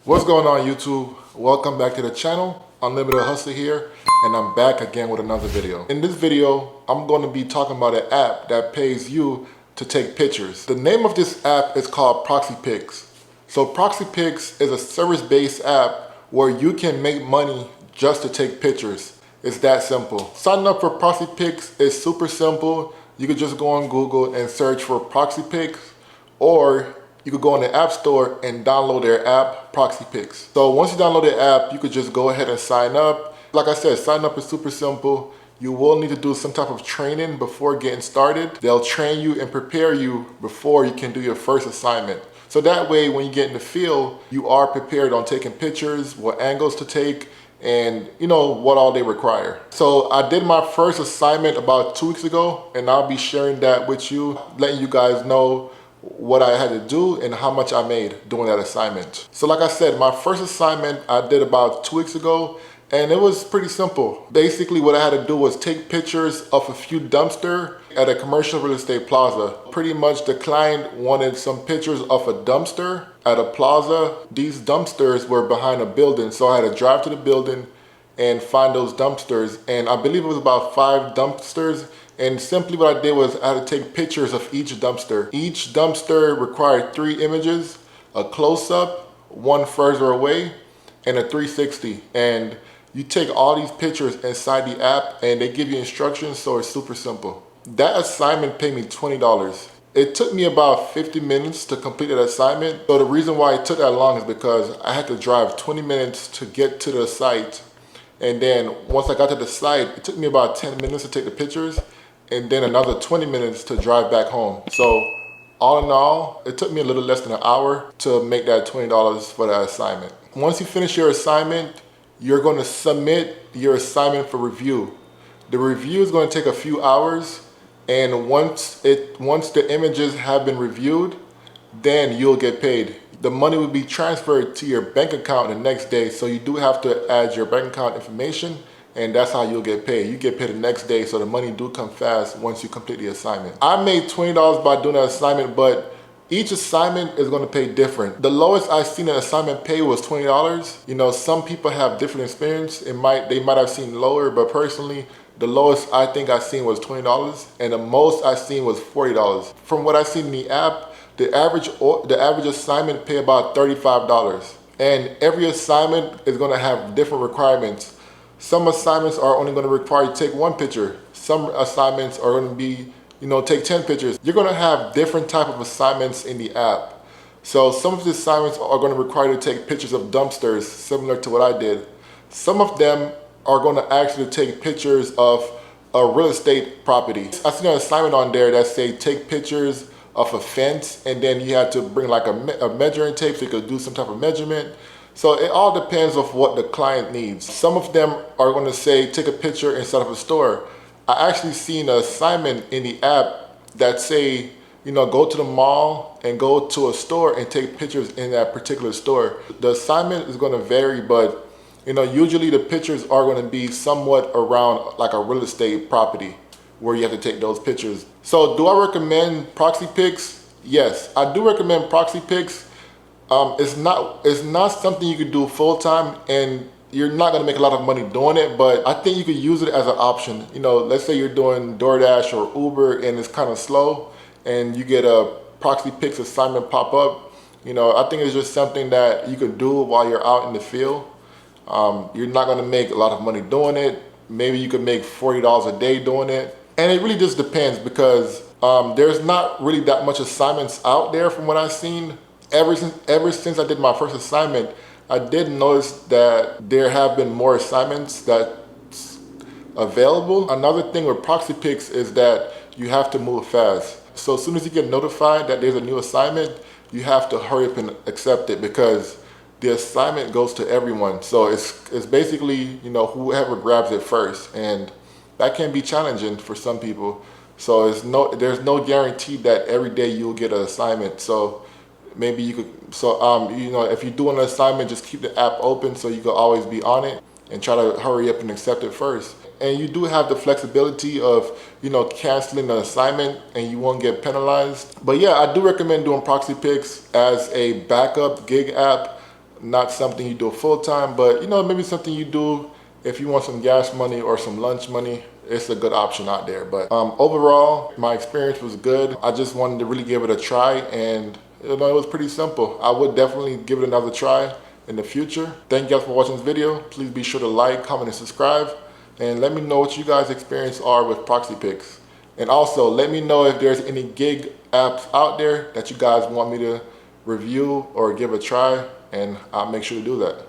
What's going on YouTube? Welcome back to the channel. Unlimited Hustle here, and I'm back again with another video. In this video, I'm going to be talking about an app that pays you to take pictures. The name of this app is called Proxy. So Proxy is a service-based app where you can make money just to take pictures. It's that simple. Signing up for Proxy is super simple. You could just go on Google and search for Proxy, or you could go on the App Store and download their app, Proxy. So once you download the app, you could just go ahead and sign up. Like I said, sign up is super simple. You will need to do some type of training before getting started. They'll train you and prepare you before you can do your first assignment. So that way, when you get in the field, you are prepared on taking pictures, what angles to take, and you know what all they require. So I did my first assignment about 2 weeks ago, and I'll be sharing that with you, letting you guys know what I had to do and how much I made doing that assignment. So like I said, my first assignment I did about 2 weeks ago, and it was pretty simple. Basically what I had to do was take pictures of a few dumpsters at a commercial real estate plaza. Pretty much the client wanted some pictures of a dumpster at a plaza. These dumpsters were behind a building, so I had to drive to the building and find those dumpsters, and I believe it was about 5 dumpsters. And simply what I did was I had to take pictures of each dumpster. Each dumpster required 3 images, a close-up, one further away, and a 360. And you take all these pictures inside the app and they give you instructions, so it's super simple. That assignment paid me $20. It took me about 50 minutes to complete that assignment. So the reason why it took that long is because I had to drive 20 minutes to get to the site. And then once I got to the site, it took me about 10 minutes to take the pictures, and then another 20 minutes to drive back home. So all in all, it took me a little less than an hour to make that $20 for that assignment. Once you finish your assignment, you're going to submit your assignment for review. The review is going to take a few hours, and once the images have been reviewed, then you'll get paid. The money will be transferred to your bank account the next day, so you do have to add your bank account information, and that's how you'll get paid. You get paid the next day, so the money do come fast once you complete the assignment. I made $20 by doing that assignment, but each assignment is going to pay different. The lowest I've seen an assignment pay was $20. You know, some people have different experience. They might have seen lower, but personally, the lowest I think I've seen was $20, and the most I've seen was $40. From what I've seen in the app, the average assignment pay about $35, and every assignment is going to have different requirements. Some assignments are only going to require you to take 1 picture. Some assignments are going to be, take 10 pictures. You're going to have different type of assignments in the app. So some of the assignments are going to require you to take pictures of dumpsters, similar to what I did. Some of them are going to actually take pictures of a real estate property. I seen an assignment on there that say take pictures of a fence, and then you had to bring like a measuring tape so you could do some type of measurement. So it all depends on what the client needs. Some of them are going to say take a picture inside of a store. I actually seen an assignment in the app that say, go to the mall and go to a store and take pictures in that particular store. The assignment is going to vary, but usually the pictures are going to be somewhat around like a real estate property where you have to take those pictures. So do I recommend Proxy? Yes, I do recommend Proxy. It's not something you could do full time, and you're not gonna make a lot of money doing it, but I think you could use it as an option. Let's say you're doing DoorDash or Uber and it's kind of slow, and you get a Proxy assignment pop up. I think it's just something that you could do while you're out in the field. You're not gonna make a lot of money doing it. Maybe you could make $40 a day doing it. And it really just depends, because there's not really that much assignments out there from what I've seen. Ever since I did my first assignment, I did notice that there have been more assignments that's available. Another thing with Proxy is that you have to move fast. So as soon as you get notified that there's a new assignment, you have to hurry up and accept it, because the assignment goes to everyone. So it's basically, whoever grabs it first, and that can be challenging for some people. So there's no guarantee that every day you'll get an assignment. So maybe you could, if you're doing an assignment, just keep the app open so you can always be on it and try to hurry up and accept it first. And you do have the flexibility of, canceling the assignment and you won't get penalized. But yeah, I do recommend doing Proxy as a backup gig app not something you do full time, but you know, maybe something you do if you want some gas money or some lunch money. It's a good option out there. But overall, my experience was good. I just wanted to really give it a try, and you know, it was pretty simple. I would definitely give it another try in the future. Thank you guys for watching this video. Please be sure to like, comment, and subscribe, and let me know what you guys' experience are with Proxy Picks. And also let me know if there's any gig apps out there that you guys want me to review or give a try, and I'll make sure to do that.